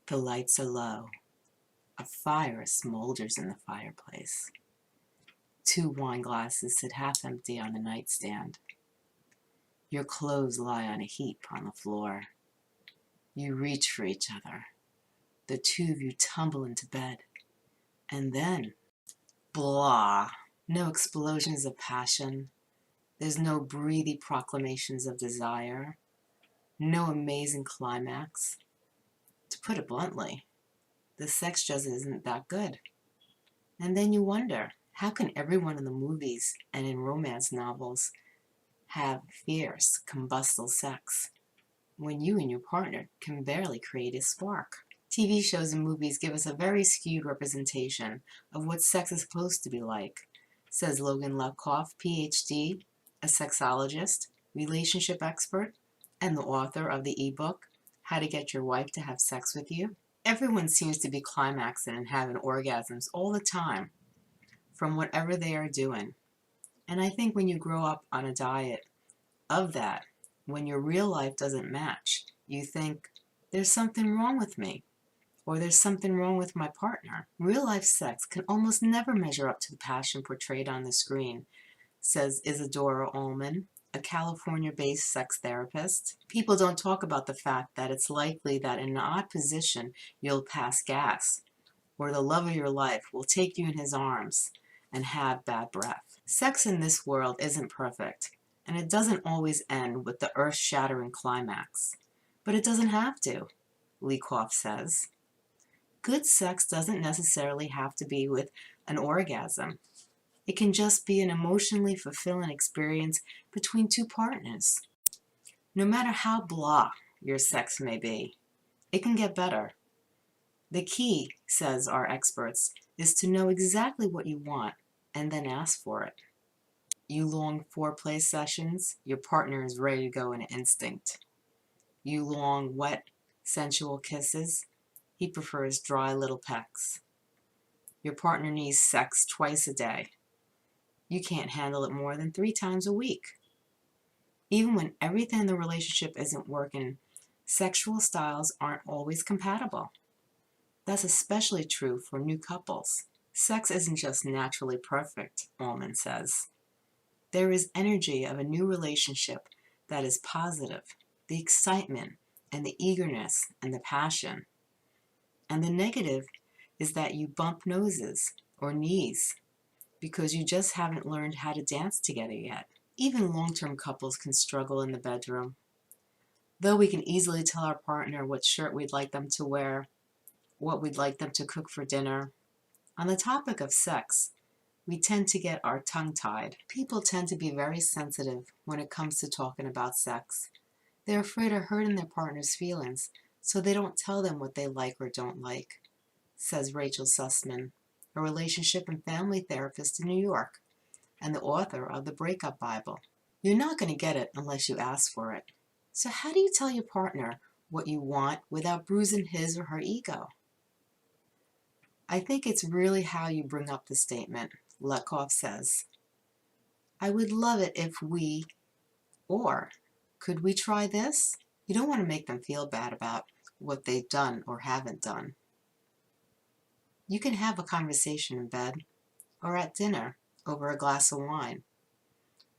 The lights are low. A fire smolders in the fireplace. 2 wine glasses sit half empty on the nightstand. Your clothes lie on a heap on the floor. You reach for each other. The two of you tumble into bed. And then, blah! No explosions of passion. There's no breathy proclamations of desire. No amazing climax. To put it bluntly, the sex just isn't that good. And then you wonder, how can everyone in the movies and in romance novels have fierce, combustible sex when you and your partner can barely create a spark? TV shows and movies give us a very skewed representation of what sex is supposed to be like, says Logan Lepkoff, PhD, a sexologist, relationship expert, and the author of the ebook, How to Get Your Wife to Have Sex With You. Everyone seems to be climaxing and having orgasms all the time from whatever they are doing. And I think when you grow up on a diet of that, when your real life doesn't match, you think, there's something wrong with me, or there's something wrong with my partner. Real life sex can almost never measure up to the passion portrayed on the screen, says Isadora Ullman, a California-based sex therapist. People don't talk about the fact that it's likely that in an odd position you'll pass gas, or the love of your life will take you in his arms and have bad breath. Sex in this world isn't perfect, and it doesn't always end with the earth-shattering climax. But it doesn't have to, Lepkoff says. Good sex doesn't necessarily have to be with an orgasm. It can just be an emotionally fulfilling experience between two partners. No matter how blah your sex may be, it can get better. The key, says our experts, is to know exactly what you want and then ask for it. You long foreplay sessions, your partner is ready to go in instinct. You long wet, sensual kisses, he prefers dry little pecks. Your partner needs sex twice a day. You can't handle it more than 3 times a week. Even when everything in the relationship isn't working, sexual styles aren't always compatible. That's especially true for new couples. Sex isn't just naturally perfect, Ullman says. There is energy of a new relationship that is positive, the excitement and the eagerness and the passion. And the negative is that you bump noses or knees because you just haven't learned how to dance together yet. Even long-term couples can struggle in the bedroom. Though we can easily tell our partner what shirt we'd like them to wear, what we'd like them to cook for dinner, on the topic of sex, we tend to get our tongue tied. People tend to be very sensitive when it comes to talking about sex. They're afraid of hurting their partner's feelings, so they don't tell them what they like or don't like, says Rachel Sussman, a relationship and family therapist in New York and the author of the Breakup Bible. You're not going to get it unless you ask for it. So how do you tell your partner what you want without bruising his or her ego? I think it's really how you bring up the statement. Lepkoff says, I would love it if we, or could we try this? You don't want to make them feel bad about what they've done or haven't done. You can have a conversation in bed or at dinner over a glass of wine.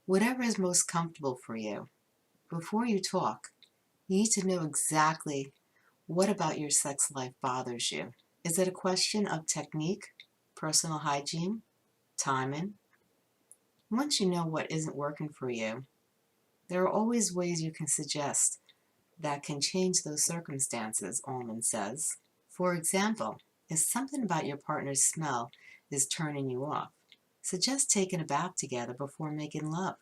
Whatever is most comfortable for you. Before you talk, you need to know exactly what about your sex life bothers you. Is it a question of technique, personal hygiene, timing? Once you know what isn't working for you, there are always ways you can suggest that can change those circumstances, Ullman says. For example, if something about your partner's smell is turning you off, suggest taking a bath together before making love.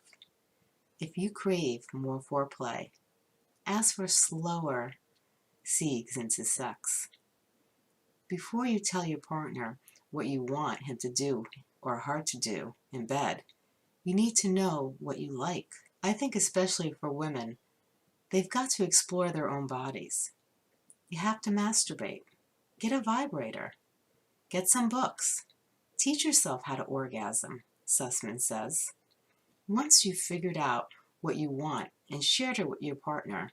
If you crave more foreplay, ask for slower segs into sex. Before you tell your partner what you want him to do or her to do in bed, you need to know what you like. I think especially for women, they've got to explore their own bodies. You have to masturbate. Get a vibrator. Get some books. Teach yourself how to orgasm, Sussman says. Once you've figured out what you want and shared it with your partner,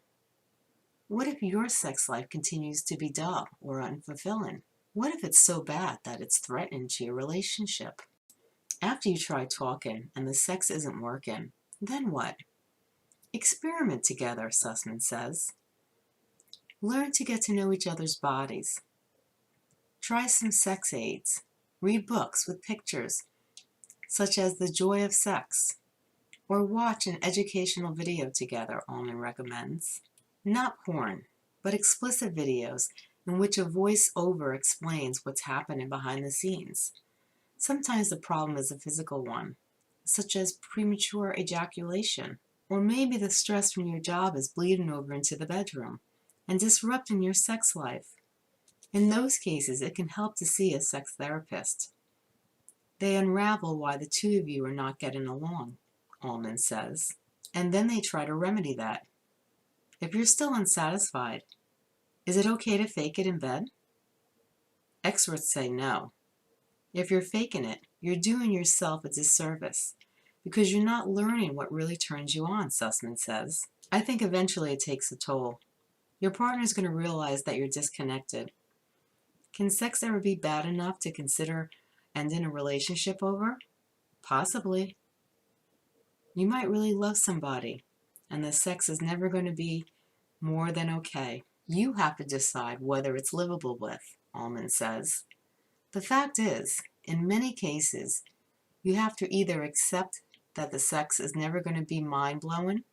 What if your sex life continues to be dull or unfulfilling? What if it's so bad that it's threatening to your relationship? After you try talking and the sex isn't working, then what? Experiment together, Sussman says. Learn to get to know each other's bodies. Try some sex aids. Read books with pictures, such as The Joy of Sex, or watch an educational video together, Allman recommends. Not porn, but explicit videos in which a voice-over explains what's happening behind the scenes. Sometimes the problem is a physical one, such as premature ejaculation, or maybe the stress from your job is bleeding over into the bedroom and disrupting your sex life. In those cases, it can help to see a sex therapist. They unravel why the two of you are not getting along, Allman says, and then they try to remedy that. If you're still unsatisfied, is it okay to fake it in bed? Experts say no. If you're faking it, you're doing yourself a disservice because you're not learning what really turns you on, Sussman says. I think eventually it takes a toll. Your partner's going to realize that you're disconnected. Can sex ever be bad enough to consider ending a relationship over? Possibly. You might really love somebody, and the sex is never going to be more than okay. You have to decide whether it's livable with, Allman says. The fact is, in many cases, you have to either accept that the sex is never going to be mind-blowing,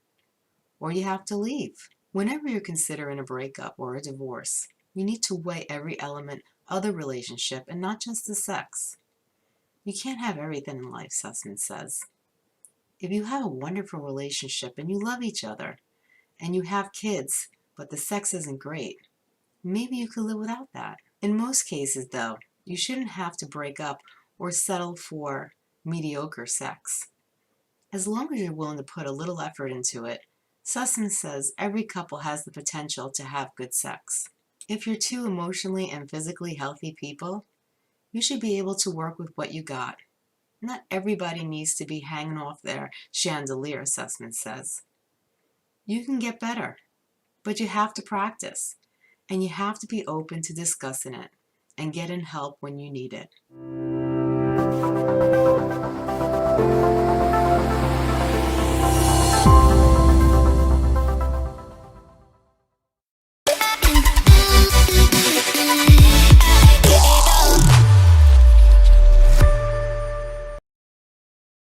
or you have to leave. Whenever you're considering a breakup or a divorce, you need to weigh every element of the relationship and not just the sex. You can't have everything in life, Sussman says. If you have a wonderful relationship and you love each other, and you have kids, but the sex isn't great, maybe you could live without that. In most cases, though, you shouldn't have to break up or settle for mediocre sex. As long as you're willing to put a little effort into it, Sussman says every couple has the potential to have good sex. If you're two emotionally and physically healthy people, you should be able to work with what you got. Not everybody needs to be hanging off their chandelier, Sussman says. You can get better, but you have to practice, and you have to be open to discussing it and getting help when you need it.